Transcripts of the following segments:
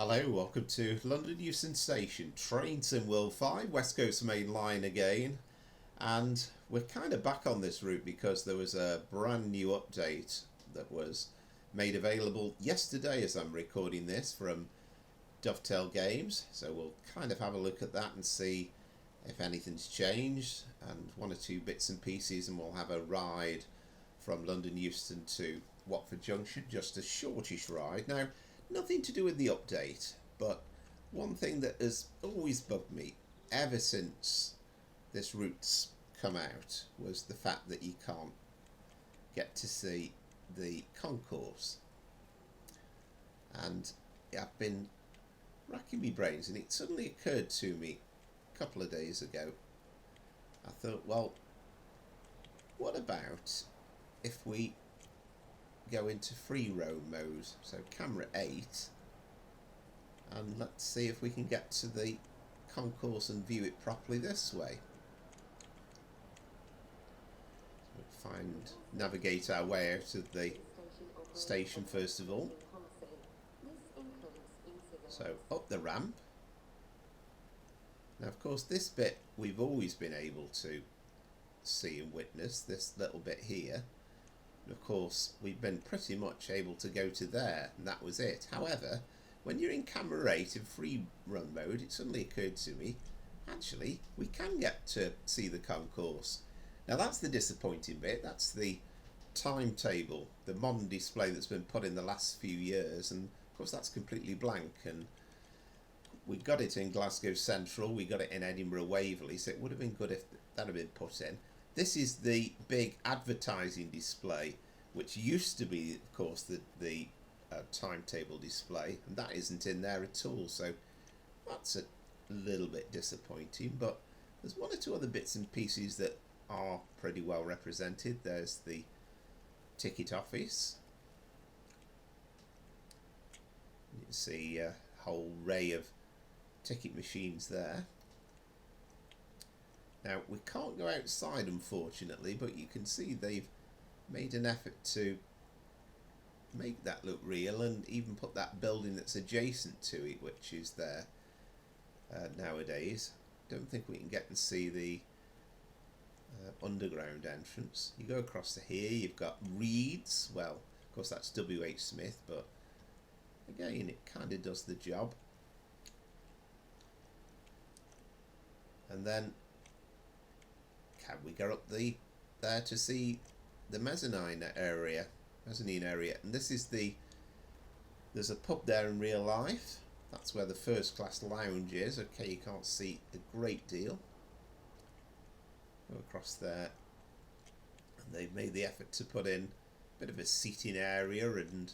Hello, welcome to London Euston Station, train sim World 5, West Coast Main Line again. And we're kind of back on this route because there was a brand new update that was made available yesterday as I'm recording this from Dovetail Games. So we'll kind of have a look at that and see if anything's changed, and one or two bits and pieces, and we'll have a ride from London Euston to Watford Junction, just a shortish ride. Now, nothing to do with the update, but one thing that has always bugged me ever since this route's come out was the fact that you can't get to see the concourse. And I've been racking my brains, and it suddenly occurred to me a couple of days ago. I thought, well, what about if we go into free roam mode, so camera 8, and let's see if we can get to the concourse and view it properly this way. So navigate our way out of the station first of all. So up the ramp. Now of course this bit we've always been able to see and witness, this little bit here. And of course we've been pretty much able to go to there, and that was it. However, when you're in camera 8 in free run mode, it suddenly occurred to me, actually we can get to see the concourse. Now that's the disappointing bit. That's the timetable, the modern display that's been put in the last few years, and of course that's completely blank. And we got it in Glasgow Central, we got it in Edinburgh Waverley, so it would have been good if that had been put in. This is the big advertising display, which used to be, of course, the timetable display, and that isn't in there at all, so that's a little bit disappointing. But there's one or two other bits and pieces that are pretty well represented. There's the ticket office. You can see a whole array of ticket machines there. Now we can't go outside unfortunately, but you can see they've made an effort to make that look real, and even put that building that's adjacent to it, which is there nowadays. Don't think we can get and see the underground entrance. You go across to here, you've got Reeds. Well, of course that's W.H. Smith, but again it kind of does the job. And then can we go up there to see the mezzanine area, and this is there's a pub there in real life. That's where the first class lounge is. Okay, you can't see a great deal. Go across there, and they've made the effort to put in a bit of a seating area, and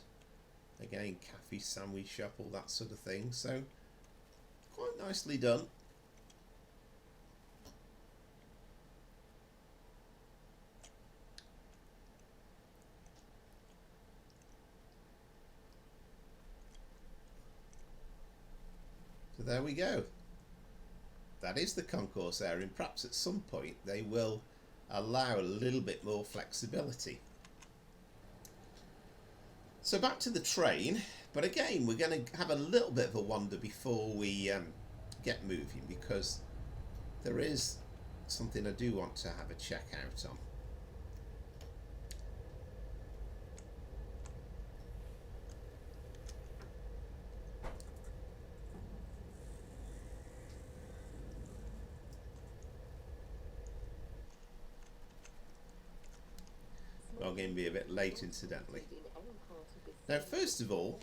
again cafe, sandwich shop, all that sort of thing, so quite nicely done. So there we go. That is the concourse area, and perhaps at some point they will allow a little bit more flexibility. So back to the train, but again we're going to have a little bit of a wander before we get moving, because there is something I do want to have a check out on. I'm going to be a bit late incidentally. Now first of all,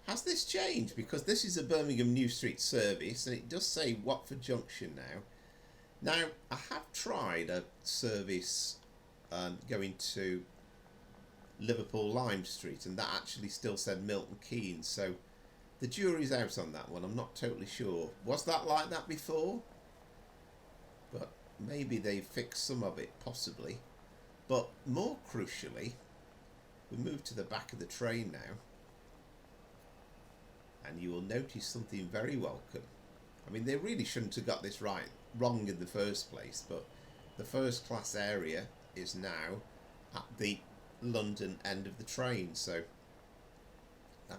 has this changed? Because this is a Birmingham New Street service, and it does say Watford Junction now. Now I have tried a service going to Liverpool Lime Street, and that actually still said Milton Keynes, so the jury's out on that one. I'm not totally sure. Was that like that before? But maybe they fixed some of it, possibly. But more crucially, we move to the back of the train now, and you will notice something very welcome. I mean, they really shouldn't have got this wrong in the first place, but the first class area is now at the London end of the train, so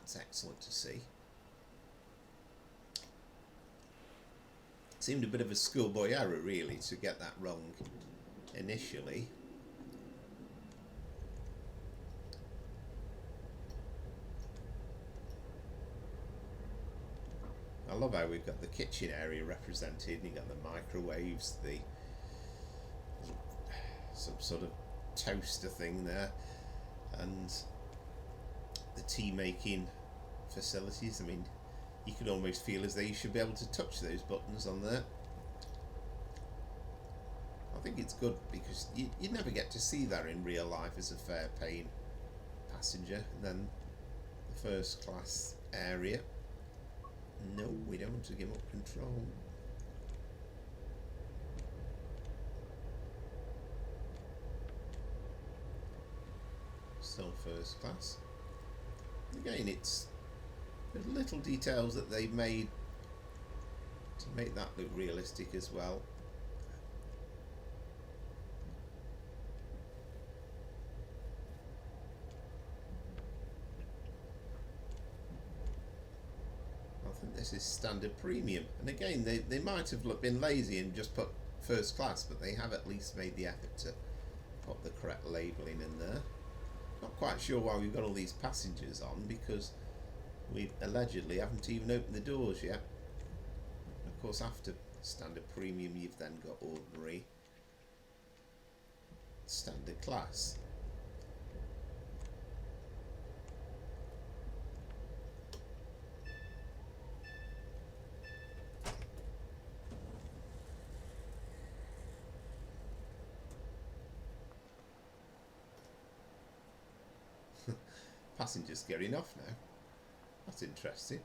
That's excellent to see. Seemed a bit of a schoolboy error really to get that wrong initially. I love how we've got the kitchen area represented. You've got the microwaves, the some sort of toaster thing there, and the tea making facilities. I mean, you can almost feel as though you should be able to touch those buttons on there. I think it's good because you never get to see that in real life as a fare paying passenger. And then the first class area. No, we don't want to give up control. Still first class. Again, it's the little details that they've made to make that look realistic as well. This is standard premium, and again they might have been lazy and just put first class, but they have at least made the effort to put the correct labelling in there. Not quite sure why we've got all these passengers on, because we allegedly haven't even opened the doors yet. Of course, after standard premium you've then got ordinary, standard class. Passengers getting off now. That's interesting.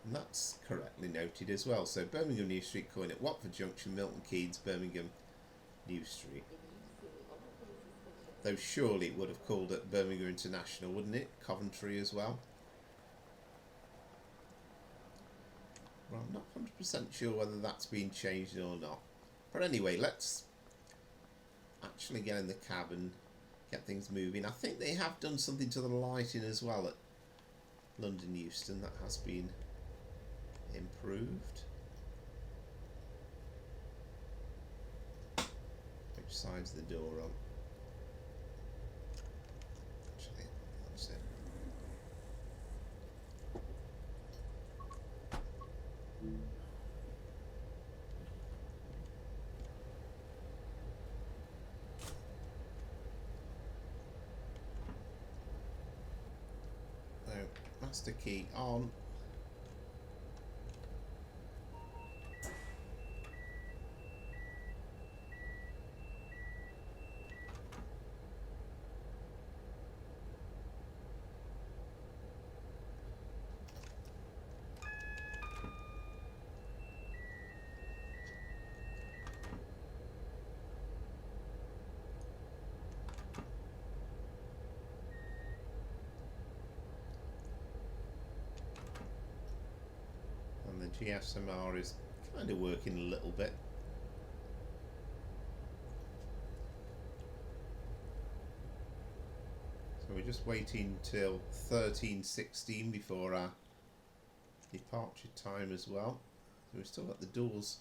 And that's correctly noted as well. So Birmingham New Street calling it Watford Junction, Milton Keynes, Birmingham New Street. Though surely it would have called it Birmingham International, wouldn't it? Coventry as well. Well, I'm not 100% sure whether that's been changed or not. But anyway, let's actually get in the cab and get things moving. I think they have done something to the lighting as well at London Euston that has been improved. Which side's the door on? Actually, that's it. Master key on. The GSMR is kind of working a little bit. So we're just waiting till 13:16 before our departure time as well. So we've still got the doors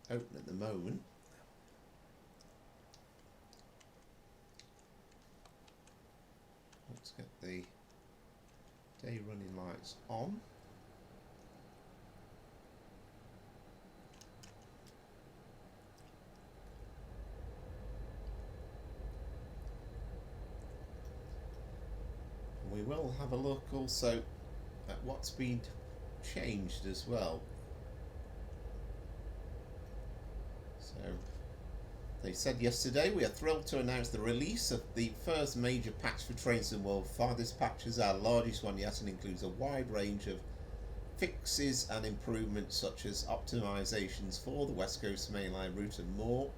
open at the moment. Let's get the day running lights on. We will have a look also at what's been changed as well. So they said yesterday, we are thrilled to announce the release of the first major patch for Trains in the World 5. This patch is our largest one yet and includes a wide range of fixes and improvements such as optimisations for the West Coast mainline route and more.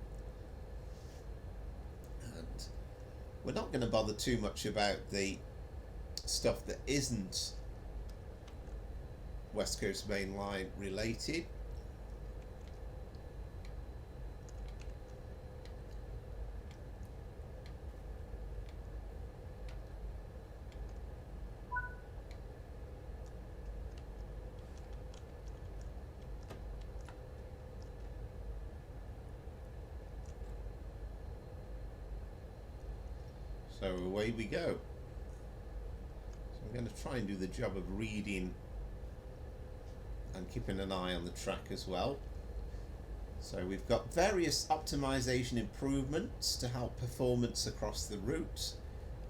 And we're not going to bother too much about the stuff that isn't West Coast Main Line related. So away we go. So I'm going to try and do the job of reading and keeping an eye on the track as well. So we've got various optimization improvements to help performance across the route.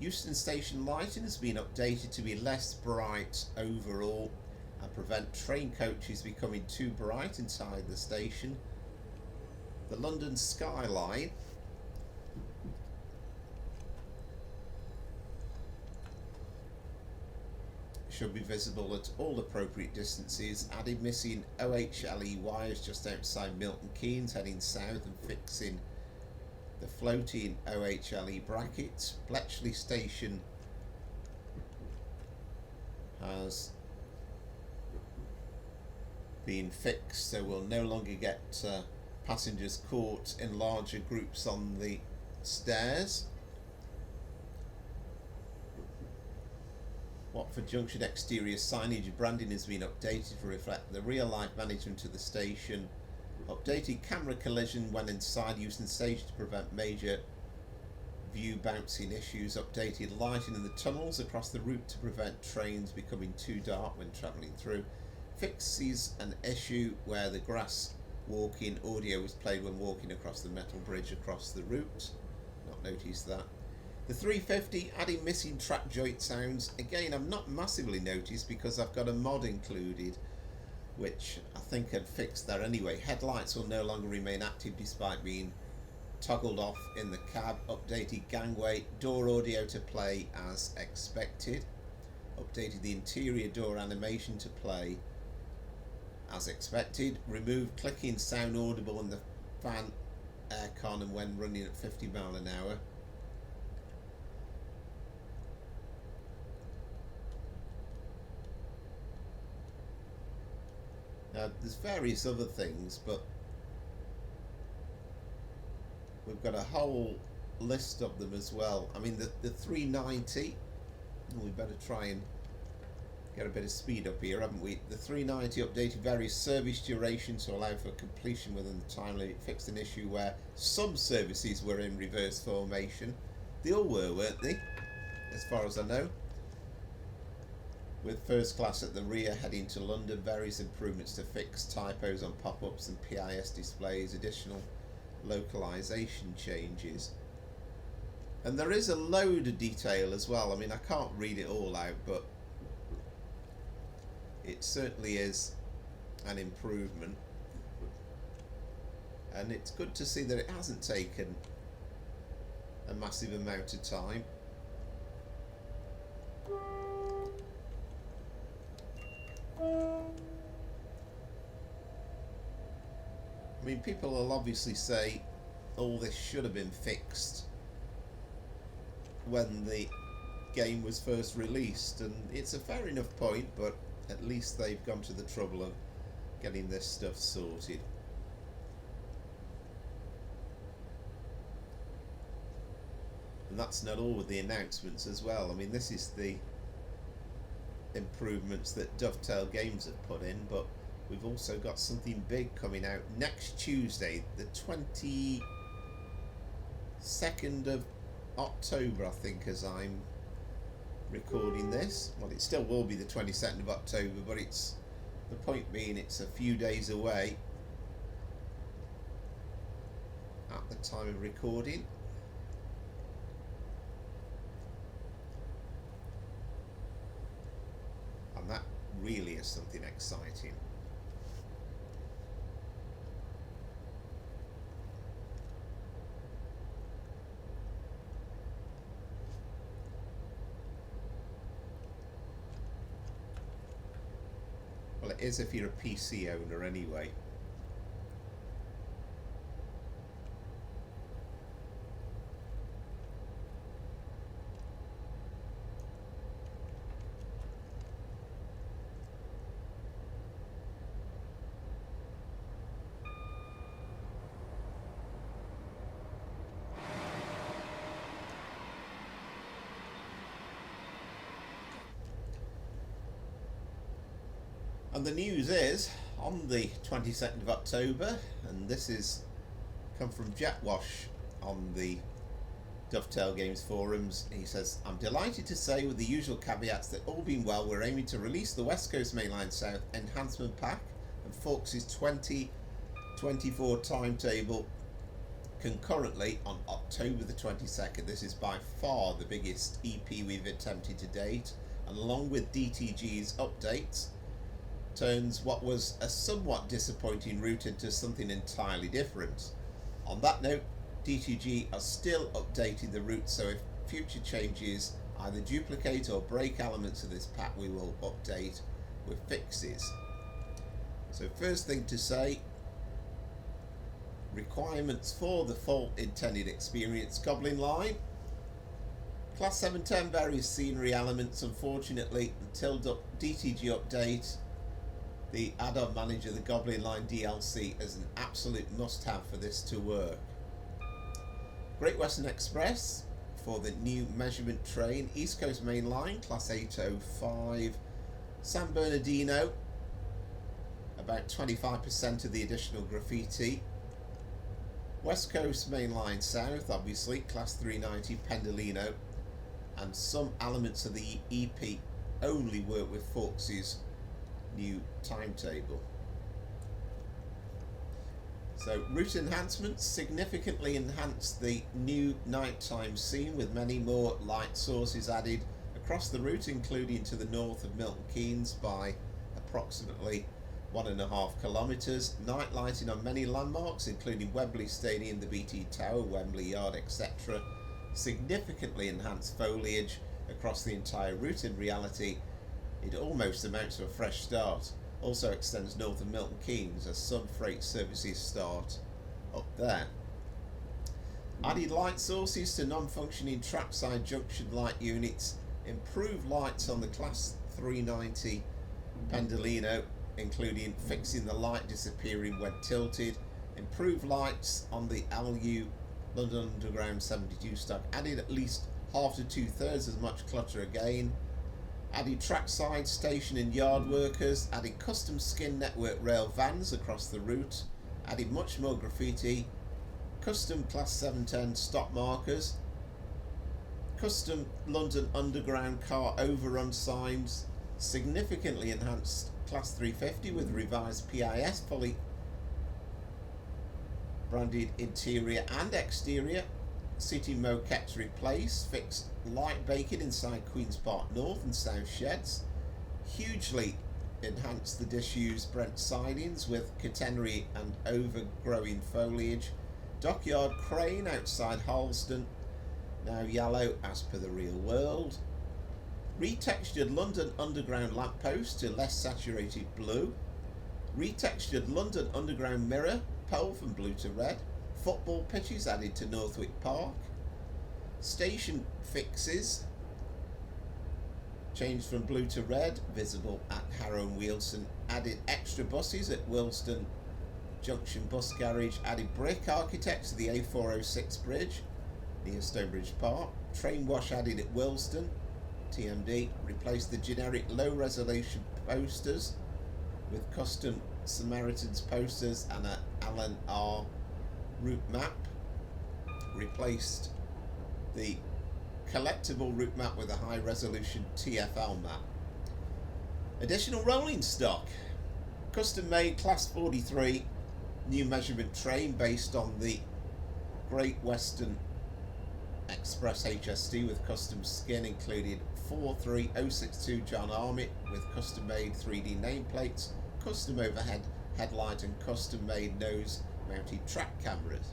Euston station lighting has been updated to be less bright overall and prevent train coaches becoming too bright inside the station. The London skyline should be visible at all appropriate distances, adding missing OHLE wires just outside Milton Keynes heading south and fixing the floating OHLE brackets. Bletchley station has been fixed, so we'll no longer get passengers caught in larger groups on the stairs. Watford Junction exterior signage and branding has been updated to reflect the real-life management of the station. Updated camera collision when inside Euston Station to prevent major view bouncing issues. Updated lighting in the tunnels across the route to prevent trains becoming too dark when travelling through. Fixes an issue where the grass walking audio was played when walking across the metal bridge across the route. Not noticed that. The 350 adding missing track joint sounds. Again, I've not massively noticed because I've got a mod included which I think had fixed that anyway. Headlights will no longer remain active despite being toggled off in the cab. Updated gangway door audio to play as expected. Updated the interior door animation to play as expected. Removed clicking sound audible in the fan aircon and when running at 50 miles an hour. Now, there's various other things, but we've got a whole list of them as well. I mean, the 390, we better try and get a bit of speed up here, haven't we? The 390 updated various service durations to allow for completion within the time limit. Fixed an issue where some services were in reverse formation. They all were, weren't they? As far as I know. With first class at the rear heading to London, various improvements to fix typos on pop-ups and PIS displays, additional localization changes. And there is a load of detail as well. I mean, I can't read it all out, but it certainly is an improvement. And it's good to see that it hasn't taken a massive amount of time. I mean, people will obviously say all this should have been fixed when the game was first released, and it's a fair enough point, but at least they've gone to the trouble of getting this stuff sorted. And that's not all with the announcements as well. I mean, this is the improvements that Dovetail Games have put in, but we've also got something big coming out next Tuesday, the 22nd of October, I think, as I'm recording this. Well, it still will be the 22nd of October, but it's the point being it's a few days away at the time of recording. And that really is something exciting. Well, it is if you're a PC owner anyway. And the news is, on the 22nd of October, and this is come from Jetwash on the Dovetail Games forums. He says, I'm delighted to say, with the usual caveats, that all being well, we're aiming to release the West Coast Mainline South Enhancement Pack and Fawkes' 2024 timetable concurrently on October the 22nd. This is by far the biggest EP we've attempted to date, and along with DTG's updates, turns what was a somewhat disappointing route into something entirely different. On that note, DTG are still updating the route, so if future changes either duplicate or break elements of this pack, we will update with fixes. So first thing to say, requirements for the full intended experience Goblin line. Class 710 various scenery elements. Unfortunately, until DTG update, the add-on manager, the Goblin line DLC, is an absolute must-have for this to work. Great Western Express for the new measurement train. East Coast Main Line, Class 805. San Bernardino, about 25% of the additional graffiti. West Coast Main Line South, obviously, Class 390, Pendolino. And some elements of the EP only work with Fawkes' new timetable. So route enhancements significantly enhanced the new nighttime scene, with many more light sources added across the route, including to the north of Milton Keynes by approximately 1.5 kilometres. Night lighting on many landmarks, including Wembley Stadium, the BT Tower, Wembley Yard, etc. Significantly enhanced foliage across the entire route. In reality, it almost amounts to a fresh start. Also extends north of Milton Keynes as some freight services start up there. Added light sources to non-functioning trackside junction light units. Improved lights on the Class 390 Pendolino, including fixing the light disappearing when tilted. Improved lights on the LU London Underground 72 stock. Added at least half to 2/3 as much clutter again. Added trackside, station and yard workers. Added custom skin network rail vans across the route. Added much more graffiti. Custom Class 710 stop markers. Custom London Underground car overrun signs. Significantly enhanced Class 350 with revised PIS, fully branded interior and exterior. Seating moquettes replaced. Fixed light baking inside Queen's Park North and South sheds. Hugely enhanced the disused Brent sidings with catenary and overgrowing foliage. Dockyard crane outside Harleston, now yellow as per the real world. Retextured London Underground lamppost to less saturated blue. Retextured London Underground mirror, pole from blue to red. Football pitches added to Northwick Park. Station fixes changed from blue to red, visible at Harrow and Wealdstone. Added extra buses at Wealdstone Junction Bus Garage. Added brick architects to the A406 bridge near Stonebridge Park. Train wash added at Wealdstone. TMD replaced the generic low resolution posters with custom Samaritans posters and an Alan R route map. Replaced the collectible route map with a high resolution TFL map. Additional rolling stock. Custom made Class 43 new measurement train based on the Great Western Express HST with custom skin, included 43062 John Armitt with custom made 3D nameplates, custom overhead headlight and custom made nose mounted track cameras.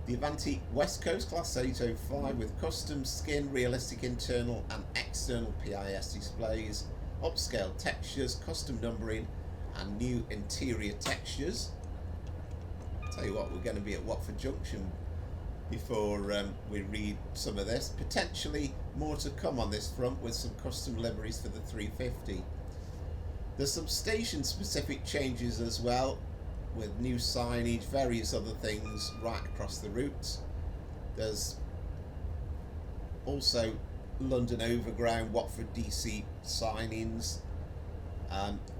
The Avanti West Coast Class 805 with custom skin, realistic internal and external PIS displays, upscale textures, custom numbering and new interior textures. I'll tell you what, we're going to be at Watford Junction before we read some of this. Potentially more to come on this front with some custom liveries for the 350. There's some station specific changes as well, with new signage, various other things right across the route. There's also London Overground, Watford DC signings,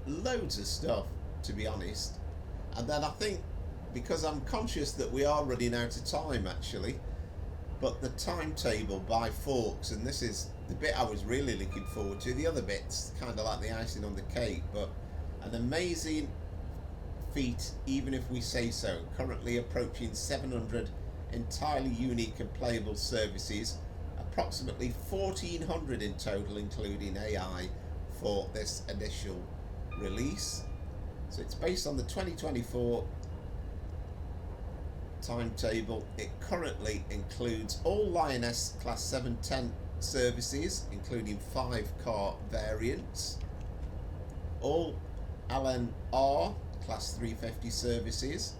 loads of stuff, to be honest. And then I think, because I'm conscious that we are running out of time actually, But the timetable by Forks, and this is the bit I was really looking forward to. The other bit's kind of like the icing on the cake, but an amazing feat, even if we say so. Currently approaching 700 entirely unique and playable services, approximately 1400 in total, including AI, for this initial release. So it's based on the 2024 timetable. It currently includes all Lioness Class 710 services, including 5 car variants, all LNR Class 350 services,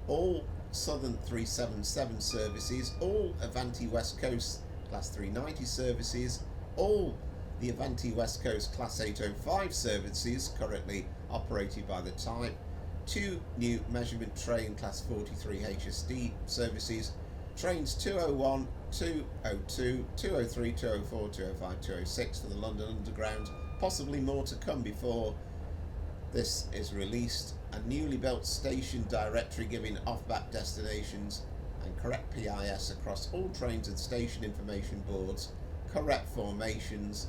all Southern 377 services, all Avanti West Coast Class 390 services, all the Avanti West Coast Class 805 services currently operated by the type, 2 new measurement train Class 43 HSD services, trains 201, 202, 203, 204, 205, 206 for the London Underground, possibly more to come before this is released, a newly built station directory giving off-back destinations and correct PIS across all trains and station information boards, correct formations,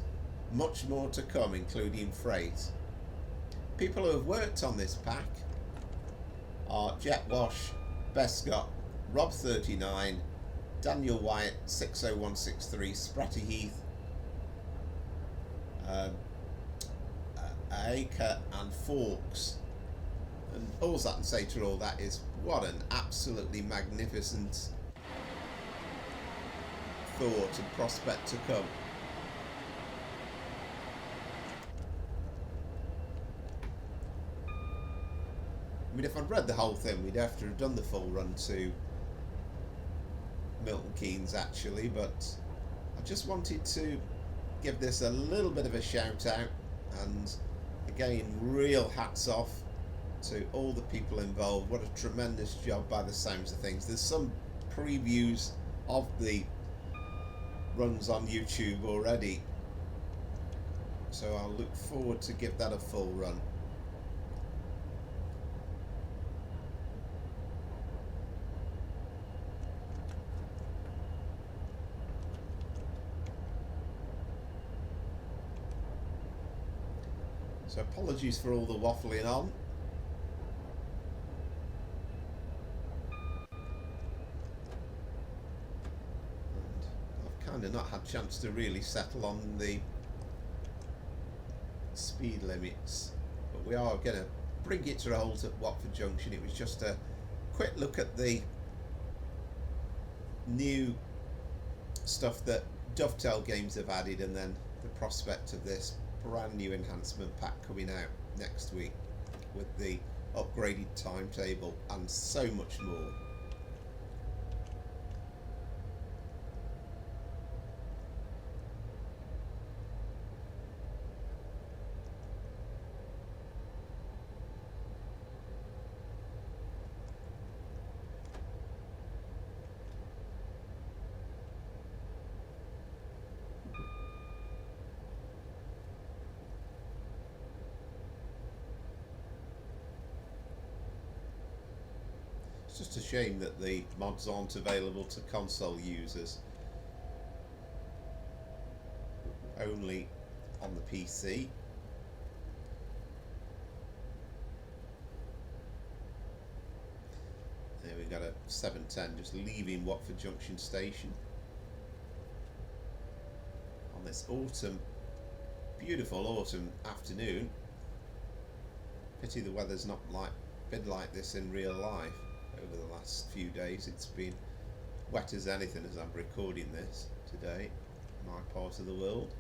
much more to come, including freight. People who have worked on this pack are Jet Wash, Bescott, Rob39, Daniel Wyatt 60163, Spratty Heath, Acre and Forks. And all I can say to all that is what an absolutely magnificent thought and prospect to come. I mean, if I'd read the whole thing, we'd have to have done the full run to Milton Keynes actually, but I just wanted to give this a little bit of a shout out, and again, real hats off to all the people involved. What a tremendous job by the sounds of things. There's some previews of the runs on YouTube already, so I'll look forward to give that a full run. So apologies for all the waffling on. And I've kind of not had a chance to really settle on the speed limits, but we are going to bring it to a halt at Watford Junction. It was just a quick look at the new stuff that Dovetail Games have added, and then the prospect of this brand new enhancement pack coming out next week with the upgraded timetable and so much more. It's just a shame that the mods aren't available to console users, only on the PC. There we got a 710 just leaving Watford Junction station on this beautiful autumn afternoon. Pity the weather's not been like this in real life over the last few days. It's been wet as anything as I'm recording this today, my part of the world.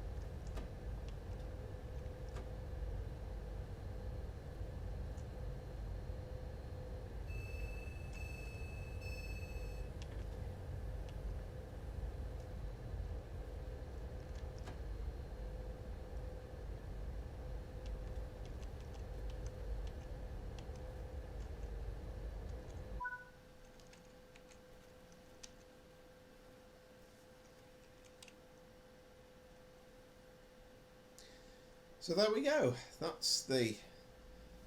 So there we go. That's the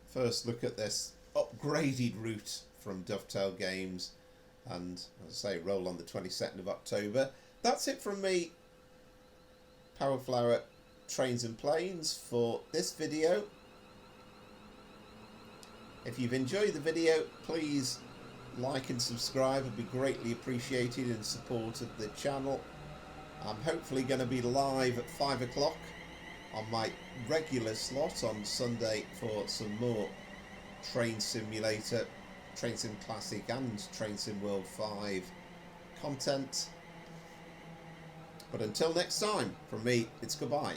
first look at this upgraded route from Dovetail Games. And as I say, roll on the 22nd of October. That's it from me, Powerflower Trains and Planes, for this video. If you've enjoyed the video, please like and subscribe. It'd be greatly appreciated in support of the channel. I'm hopefully going to be live at 5 o'clock on my regular slot on Sunday for some more Train Simulator, Train Sim Classic and Train Sim World 5 content. But until next time, from me, it's goodbye.